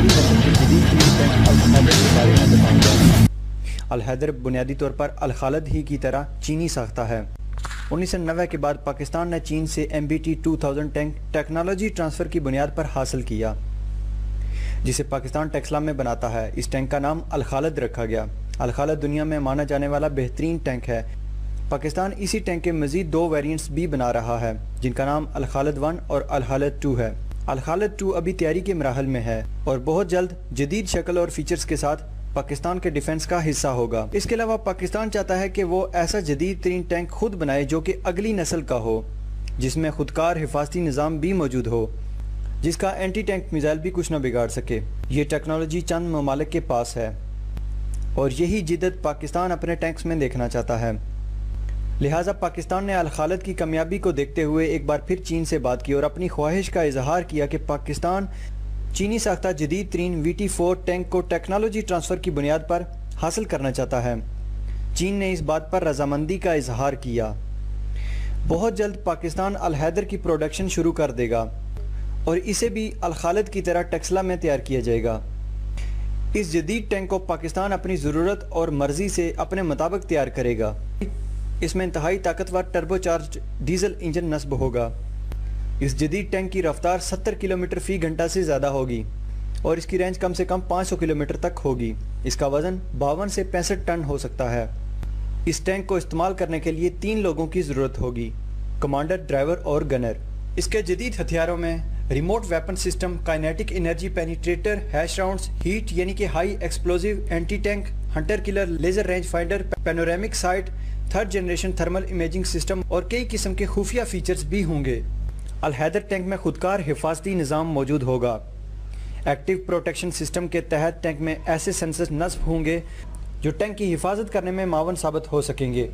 नई नस्ल के जदीद तीन टैंक अल हैदर के बारे में बताऊंगा। अल हैदर बुनियादी तौर पर अल खालिद ही की तरह चीनी साख्ता है। 1990 के बाद पाकिस्तान ने चीन से MBT 2000 टैंक टेक्नोलॉजी ट्रांसफ़र की बुनियाद पर हासिल किया, जिसे पाकिस्तान टेक्सला में बनाता है। इस टैंक का नाम अल खालिद रखा गया। अल खालिद दुनिया में माना जाने वाला बेहतरीन टैंक है। पाकिस्तान इसी टैंक के मज़ीद 2 वेरिएंट्स भी बना रहा है, जिनका नाम अल खालिद 1 और अल खालिद 2 है। अल खालिद 2 अभी तैयारी के मराहल में है और बहुत जल्द जदीद शक्ल और फीचर्स के साथ पाकिस्तान के डिफेंस का हिस्सा होगा। इसके अलावा पाकिस्तान चाहता है कि वो ऐसा जदीद तरीन टैंक खुद बनाए जो कि अगली नस्ल का हो, जिसमें खुदकार हिफाजती निज़ाम भी मौजूद हो, जिसका एंटी टैंक मिसाइल भी कुछ न बिगाड़ सके। ये टेक्नोलॉजी चंद ममालिक के पास है और यही जिद्दत पाकिस्तान अपने टैंक्स में देखना चाहता है। लिहाजा पाकिस्तान ने अल खालिद की कामयाबी को देखते हुए एक बार फिर चीन से बात की और अपनी ख्वाहिश का इजहार किया कि पाकिस्तान चीनी साख्ता जदीद तरीन VT4 टैंक को टेक्नोलॉजी ट्रांसफ़र की बुनियाद पर हासिल करना चाहता है। चीन ने इस बात पर रजामंदी का इजहार किया। बहुत जल्द पाकिस्तान अल हैदर की प्रोडक्शन शुरू कर देगा और इसे भी अल खालिद की तरह टेक्सला में तैयार किया जाएगा। इस जदीद टैंक को पाकिस्तान अपनी ज़रूरत और मर्ज़ी से अपने मुताबिक तैयार करेगा। इसमें इंतहाई ताकतवर टर्बोचार्ज डीजल इंजन नस्ब होगा। इस जदीद टैंक की रफ्तार 70 किलोमीटर फ़ी घंटा से ज़्यादा होगी और इसकी रेंज कम से कम 500 किलोमीटर तक होगी। इसका वज़न 52 से 65 टन हो सकता है। इस टैंक को इस्तेमाल करने के लिए 3 लोगों की ज़रूरत होगी, कमांडर, ड्राइवर और गनर। इसके जदीद हथियारों में remote weapon system, kinetic energy penetrator, hash rounds, heat यानी कि high explosive anti tank, Hunter killer, laser range finder, panoramic site, 3rd generation thermal imaging system और कई किस्म के खुफिया फीचर्स भी होंगे। अल हैदर टैंक में खुदकार हिफाजती निज़ाम मौजूद होगा। एक्टिव प्रोटेक्शन सिस्टम के तहत टैंक में ऐसे सेंसर नस्ब होंगे जो टैंक की हिफाजत करने में मावन साबित हो सकेंगे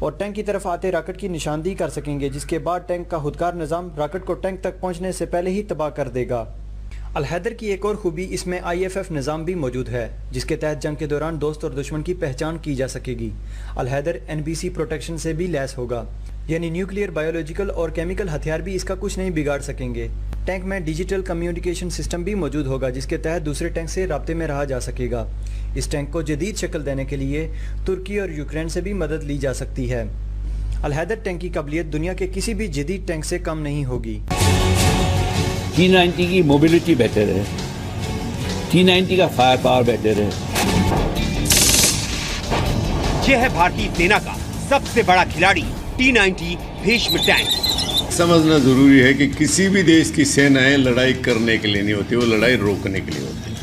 और टैंक की तरफ आते रॉकेट की निशानदेही कर सकेंगे, जिसके बाद टैंक का खुदकार निज़ाम रॉकेट को टैंक तक पहुंचने से पहले ही तबाह कर देगा। अल हैदर की एक और खूबी, इसमें IFF निज़ाम भी मौजूद है, जिसके तहत जंग के दौरान दोस्त और दुश्मन की पहचान की जा सकेगी। अल हैदर NBC प्रोटेक्शन से भी लैस होगा, यानी न्यूक्लियर, बायोलॉजिकल और केमिकल हथियार भी इसका कुछ नहीं बिगाड़ सकेंगे। टैंक में डिजिटल कम्युनिकेशन सिस्टम भी मौजूद होगा, जिसके तहत दूसरे टैंक से राब्ते में रहा जा सकेगा। इस टैंक को जदीद शक्ल देने के लिए तुर्की और यूक्रेन से भी मदद ली जा सकती है। अल हैदर टैंक की काबिलियत दुनिया के किसी भी जदीद टैंक से कम नहीं होगी। T90 की मोबिलिटी बेहतर है, T90 का फायर पावर बेहतर है। यह है भारतीय सेना का सबसे बड़ा खिलाड़ी T90 भीष्म टैंक। समझना जरूरी है कि किसी भी देश की सेनाएं लड़ाई करने के लिए नहीं होती, वो लड़ाई रोकने के लिए होती है।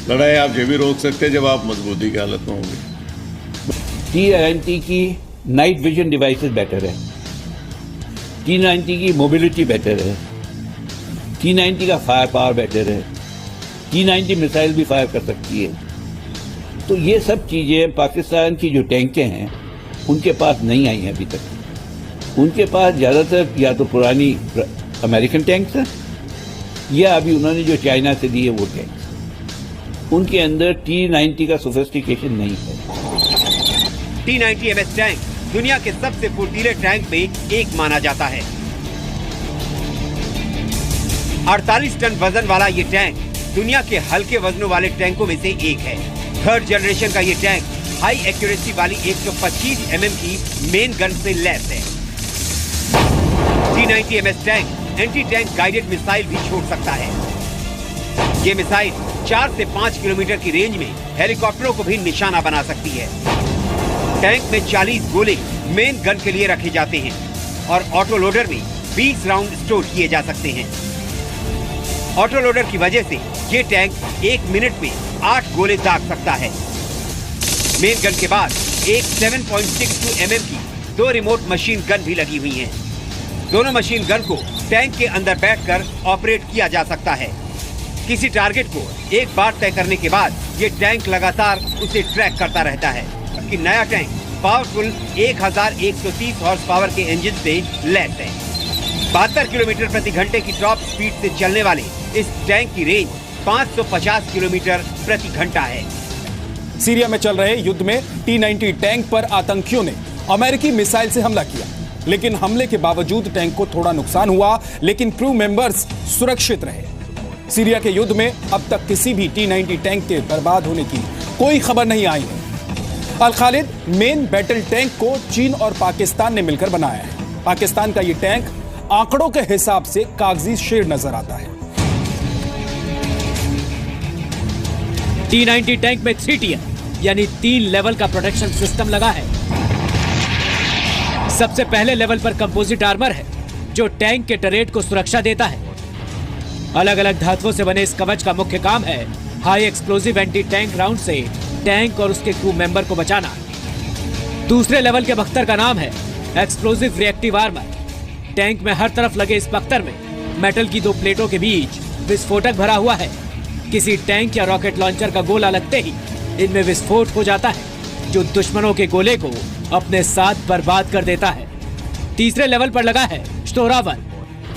लड़ाई आप जब भी रोक सकते हैं जब आप मजबूती की हालत में होंगे। T90 की नाइट विजन डिवाइसेस बेटर है, T90 की मोबिलिटी बेटर है, T90 का फायर पावर बेटर है, T90 मिसाइल भी फायर कर सकती है। तो ये सब चीज़ें पाकिस्तान की जो टैंकें हैं उनके पास नहीं आई हैं अभी तक। उनके पास ज़्यादातर या तो पुरानी अमेरिकन टैंक्स हैं या अभी उन्होंने जो चाइना से दिए वो टैंक्स। उनके अंदर T90 का सोफिस्टिकेशन नहीं है। T90 MS टैंक दुनिया के सबसे फुर्तीले टैंक में एक माना जाता है। 48 टन वजन वाला ये टैंक दुनिया के हल्के वजनों वाले टैंकों में से एक है। 3rd जनरेशन का ये टैंक हाई एक्यूरेसी वाली 125 mm की मेन गन से लैस है। T90 MS tank anti tank guided missile भी छोड़ सकता है। ये मिसाइल 4 से 5 किलोमीटर की रेंज में हेलीकॉप्टरों को भी निशाना बना सकती है। टैंक में 40 गोले मेन गन के लिए रखे जाते हैं और ऑटो लोडर में 20 राउंड स्टोर किए जा सकते हैं। ऑटो लोडर की वजह से ये टैंक 1 मिनट में 8 गोले दाग सकता है। मेन गन के बाद एक 7.62 mm की 2 रिमोट मशीन गन भी लगी हुई हैं। दोनों मशीन गन को टैंक के अंदर बैठकर ऑपरेट किया जा सकता है। किसी टारगेट को एक बार तय करने के बाद ये टैंक लगातार उसे ट्रैक करता रहता है। कि नया टैंक पावरफुल 1130 हॉर्स पावर के इंजन से लैस है। 72 किलोमीटर प्रति घंटे की टॉप स्पीड से चलने वाले इस टैंक की रेंज 550 किलोमीटर प्रति घंटा है। सीरिया में चल रहे युद्ध में T90 टैंक पर आतंकियों ने अमेरिकी मिसाइल से हमला किया, लेकिन हमले के बावजूद टैंक को थोड़ा नुकसान हुआ, लेकिन क्रू मेंबर्स सुरक्षित रहे। सीरिया के युद्ध में अब तक किसी भी T-90 टैंक के बर्बाद होने की कोई खबर नहीं आई है। अल खालिद मेन बैटल टैंक को चीन और पाकिस्तान ने मिलकर बनाया है। पाकिस्तान का ये टैंक आंकड़ों के हिसाब से कागजी शेर नजर आता है। T-90 टैंक में 3 टियर यानी 3 लेवल का प्रोटेक्शन सिस्टम लगा है। सबसे पहले लेवल पर कंपोजिट आर्मर है जो टैंक के टरेट को सुरक्षा देता है। अलग अलग धातुओं से बने इस कवच का मुख्य काम है high explosive anti tank round से टैंक और उसके क्रू मेंबर को बचाना। दूसरे लेवल के बख्तर का नाम है एक्सप्लोजिव रिएक्टिव आर्मर। टैंक में हर तरफ लगे इस बख्तर में मेटल की 2 प्लेटों के बीच विस्फोटक भरा हुआ है। किसी टैंक या रॉकेट लॉन्चर का गोला लगते ही इनमें विस्फोट हो जाता है जो दुश्मनों के गोले को अपने साथ बर्बाद कर देता है। तीसरे लेवल पर लगा है स्टोरावर।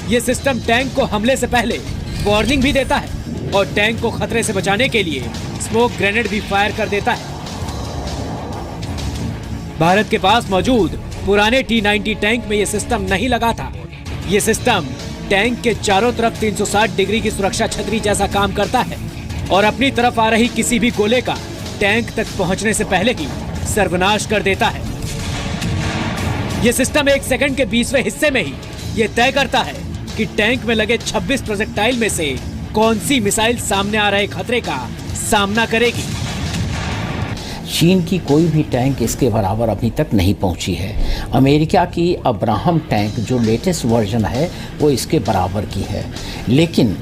यह सिस्टम टैंक को हमले से पहले वार्निंग भी देता है और टैंक को खतरे से बचाने के लिए स्मोक ग्रेनेड भी फायर कर देता है। भारत के पास मौजूद पुराने T-90 टैंक में यह सिस्टम नहीं लगा था। यह सिस्टम टैंक के चारों तरफ 360 डिग्री की सुरक्षा छतरी जैसा काम करता है और अपनी तरफ आ रही किसी भी गोले का टैंक तक पहुंचने से पहले ही सर्वनाश कर देता है। यह सिस्टम 1 सेकंड के 20वें हिस्से में ही यह तय करता है कि टैंक में लगे 26 प्रोजेक्टाइल में से कौन सी मिसाइल सामने आ रहे खतरे का सामना करेगी। चीन की कोई भी टैंक इसके बराबर अभी तक नहीं पहुंची है। अमेरिका की अब्राहम टैंक जो लेटेस्ट वर्जन है वो इसके बराबर की है, लेकिन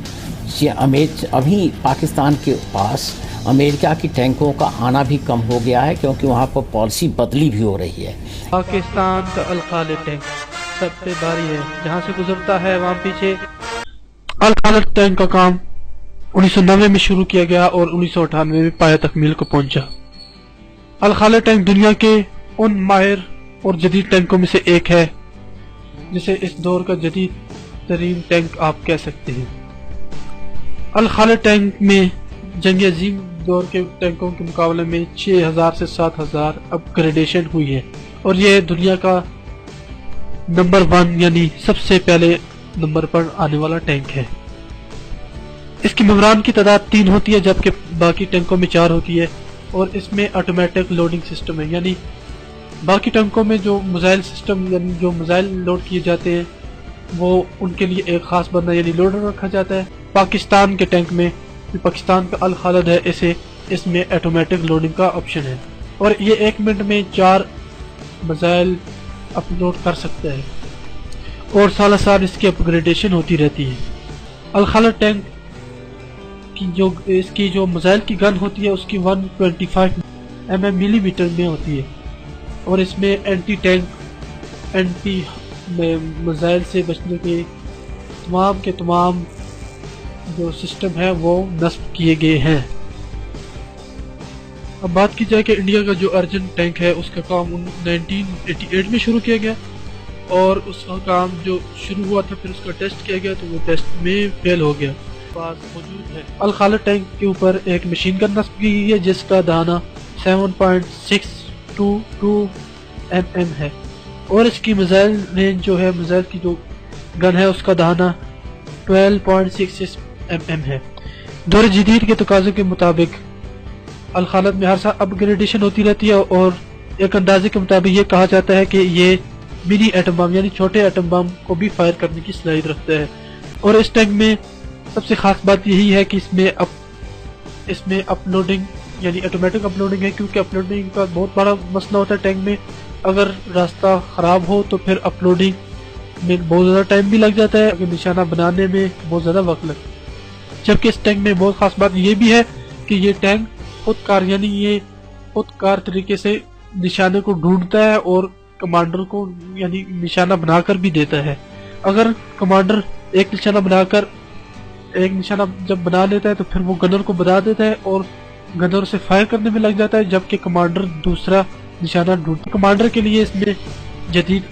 अभी पाकिस्तान के पास अमेरिका की टैंकों का आना भी कम हो गया है क्योंकि वहाँ पर पॉलिसी बदली भी हो रही है। पाकिस्तान का अल खालिद टैंक सबसे भारी है, जहाँ से गुजरता है वहाँ पीछे। अल खालिद टैंक का काम 1990 में शुरू किया गया और 1998 में पाया तकमील को पहुंचा। अल खालिद टैंक दुनिया के उन माहिर और जदीद टैंकों में से एक है जिसे इस दौर का जदीद तरीन टैंक आप कह सकते हैं। अल खालिद टैंक में जंग अजीम दौर के टैंकों के मुकाबले में 6000 से 7000 अपग्रेडेशन हुई है और यह दुनिया का नंबर 1 यानी सबसे पहले नंबर पर आने वाला टैंक है। इसकी मेंबरान की तादाद 3 होती है जबकि बाकी टैंकों में 4 होती है और इसमें ऑटोमेटिक लोडिंग सिस्टम है, यानी बाकी टैंकों में जो मिसाइल सिस्टम यानी जो मिसाइल लोड किए जाते हैं वो उनके लिए एक खास बंदा यानी लोडर रखा जाता है। पाकिस्तान के टैंक में पाकिस्तान का अल खालिद है, इसमें ऑटोमेटिक लोडिंग का ऑप्शन है और ये 1 मिनट में 4 मिसाइल अपलोड कर सकता है और साल साल इसकी अपग्रेडेशन होती रहती है। अल खालिद टैंक की इसकी जो मिसाइल की गन होती है उसकी 125 मिलीमीटर में होती है और इसमें एंटी टैंक एंटी मिसाइल से बचने के तमाम जो सिस्टम है वो नस्ब किए गए हैं। अब बात की जाए कि इंडिया का जो अर्जन टैंक है उसका काम 1988 में शुरू किया गया और उसका काम जो शुरू हुआ था फिर उसका टेस्ट किया गया तो वो टेस्ट में फेल हो गया। पास मौजूद है अल खालिद टैंक के ऊपर एक मशीन गन नस्ब की गई है जिसका दाना 7.622 mm है और इसकी मिसाइल रेंज जो है मिसाइल की जो गन है उसका दाना 12.66 mm है। दौर जदीद के तकाज़ों के मुताबिक अल खालिद में हर साल अपग्रेडेशन होती रहती है और एक अंदाजे के मुताबिक ये कहा जाता है कि ये मिनी एटम बम यानी छोटे एटम बम को भी फायर करने की सलाहियत रखता है। और इस टैंक में सबसे खास बात यही है कि इसमें अपलोडिंग यानी ऑटोमेटिक अपलोडिंग है, क्योंकि अपलोडिंग का बहुत बड़ा मसला होता है टैंक में। अगर रास्ता ख़राब हो तो फिर अपलोडिंग में बहुत ज़्यादा टाइम भी लग जाता है, अगर निशाना बनाने में बहुत ज़्यादा वक्त लगता है। जबकि इस टैंक में बहुत खास बात ये भी है कि ये टैंक खुदकार यानी ये खुदकार तरीके से निशाने को ढूंढता है और कमांडर को यानी निशाना बनाकर भी देता है। अगर कमांडर एक निशाना जब बना लेता है तो फिर वो गनर को बता देता है और गनर से फायर करने में लग जाता है, जबकि कमांडर दूसरा निशाना ढूंढता है। कमांडर के लिए इसमें जदीद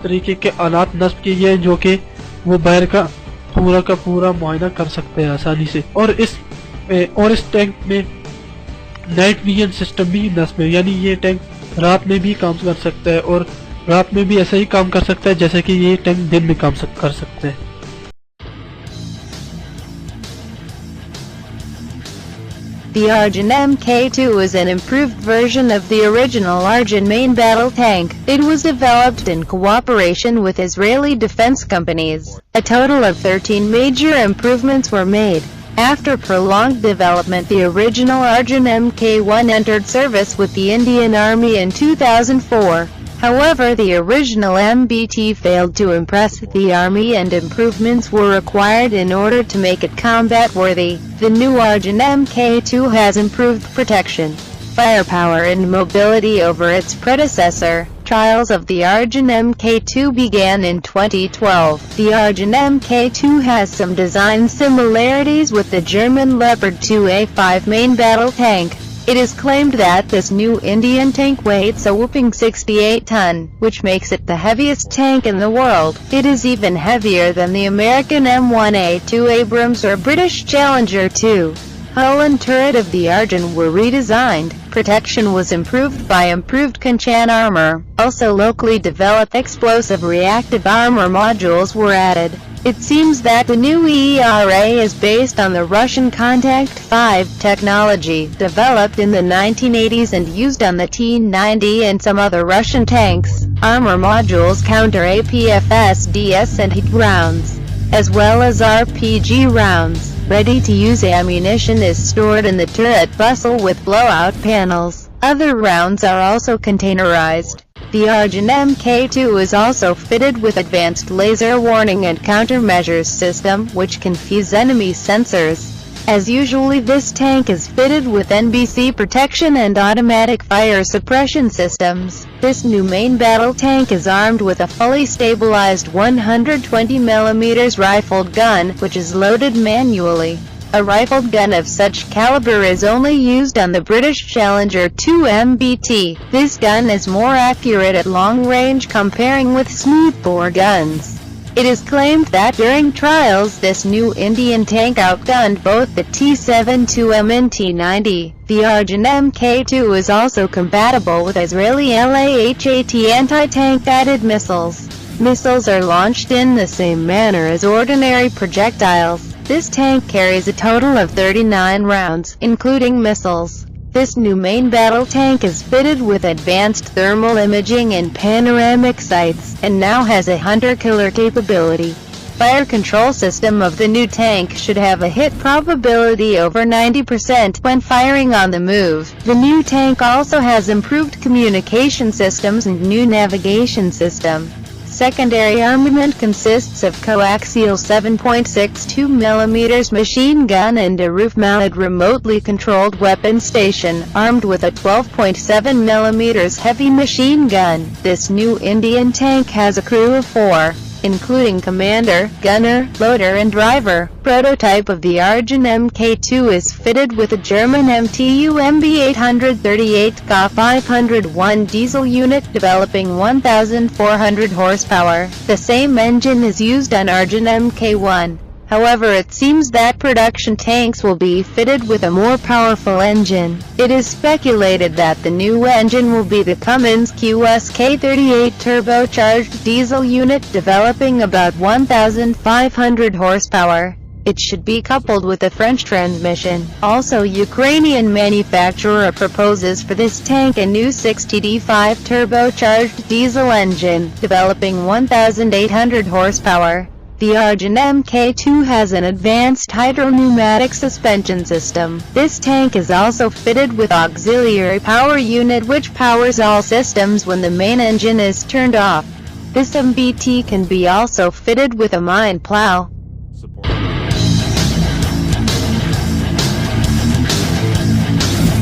तरीके के आलात नस्ब किए गए हैं जो कि वो बाहर का पूरा मुआयना कर सकते हैं आसानी से। और इस टैंक में नाइट विजन सिस्टम भी नस्ब है, यानी ये टैंक रात में भी काम कर सकता है और रात में भी ऐसा ही काम कर सकता है जैसे कि ये टैंक दिन में काम कर सकता है। The Arjun Mk2 is an improved version of the original Arjun main battle tank. It was developed in cooperation with Israeli defense companies. A total of 13 major improvements were made. After prolonged development, the original Arjun Mk1 entered service with the Indian Army in 2004. However, the original MBT failed to impress the Army and improvements were required in order to make it combat-worthy. The new Arjun Mk2 has improved protection, firepower and mobility over its predecessor. Trials of the Arjun Mk2 began in 2012. The Arjun Mk2 has some design similarities with the German Leopard 2A5 main battle tank. It is claimed that this new Indian tank weighs a whopping 68 tons, which makes it the heaviest tank in the world. It is even heavier than the American M1A2 Abrams or British Challenger 2. Hull and turret of the Arjun were redesigned. Protection was improved by improved Kanchan armor. Also, locally developed explosive reactive armor modules were added. It seems that the new ERA is based on the Russian Contact 5 technology, developed in the 1980s and used on the T-90 and some other Russian tanks. Armor modules counter APFS, DS and HIT rounds, as well as RPG rounds. Ready-to-use ammunition is stored in the turret bustle with blowout panels. Other rounds are also containerized. The Arjun Mk2 is also fitted with advanced laser warning and countermeasures system, which can fuse enemy sensors. As usually, this tank is fitted with NBC protection and automatic fire suppression systems. This new main battle tank is armed with a fully stabilized 120mm rifled gun, which is loaded manually. A rifled gun of such caliber is only used on the British Challenger 2 MBT. This gun is more accurate at long range comparing with smoothbore guns. It is claimed that during trials this new Indian tank outgunned both the T-72M and T-90. The Arjun Mk2 is also compatible with Israeli LAHAT anti-tank guided missiles. Missiles are launched in the same manner as ordinary projectiles. This tank carries a total of 39 rounds, including missiles. This new main battle tank is fitted with advanced thermal imaging and panoramic sights, and now has a hunter-killer capability. Fire control system of the new tank should have a hit probability over 90% when firing on the move. The new tank also has improved communication systems and new navigation system. Secondary armament consists of coaxial 7.62mm machine gun and a roof-mounted remotely controlled weapon station, armed with a 12.7mm heavy machine gun. This new Indian tank has a crew of 4, including commander, gunner, loader and driver. Prototype of the Arjun Mk2 is fitted with a German MTU MB838 Ka 501 diesel unit developing 1,400 horsepower. The same engine is used on Arjun Mk1. However, it seems that production tanks will be fitted with a more powerful engine. It is speculated that the new engine will be the Cummins QSK38 turbocharged diesel unit developing about 1,500 horsepower. It should be coupled with a French transmission. Also, Ukrainian manufacturer proposes for this tank a new 6TD5 turbocharged diesel engine, developing 1,800 horsepower. The Arjun Mk2 has an advanced hydropneumatic suspension system. This tank is also fitted with auxiliary power unit which powers all systems when the main engine is turned off. This MBT can be also fitted with a mine plow.